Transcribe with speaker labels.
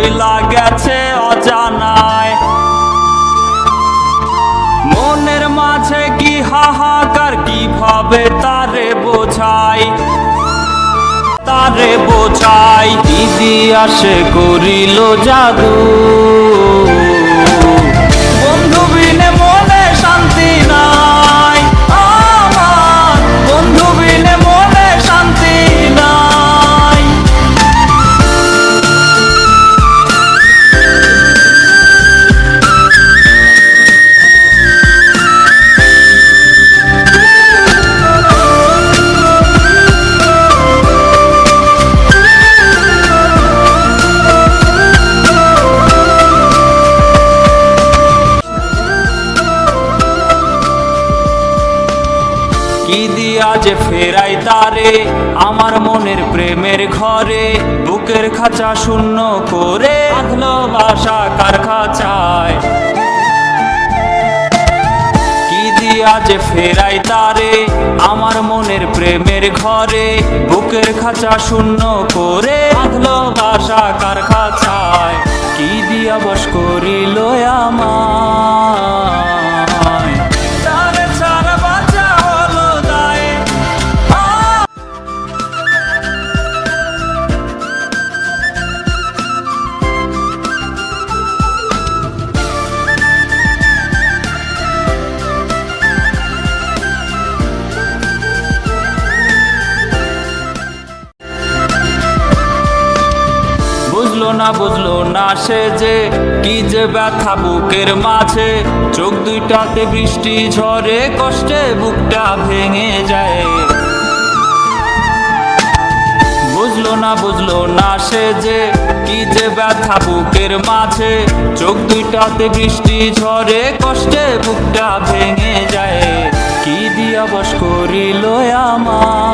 Speaker 1: চইলা গেছে অজানায়। মনের মাঝে কি হাহাকার, কিভাবে তারে বোঝাই, তারে বোঝাই। দিদি আসে করিল জাদু, বন্ধু বিনে মনে শান্তি নাই আমার, বন্ধু বিনে মনে শান্তি নাই। কি দিয়া যে ফেরাই তারে আমার মনের প্রেমের ঘরে, বুকের খাঁচা শূন্য করে ভালোবাসা কার খাঁচায়। কি দিয়া যে ফেরাই তারে আমার মনের প্রেমের ঘরে, বুকের খাঁচা শূন্য করে ভালোবাসা কার খাঁচায়। কি দিয়া বশ করিল আমায়, বুঝলো না সে যে কি যে ব্যথা বুকের মাঝে। চোখ দুইটাতে বৃষ্টি ঝরে, কষ্টে বুকটা ভেঙে যায়। বুঝলো না সে যে কি যে ব্যথা বুকের মাঝে। চোখ দুইটাতে বৃষ্টি ঝরে, কষ্টে বুকটা ভেঙে যায়। কি দিয়া বশ করিল আমার।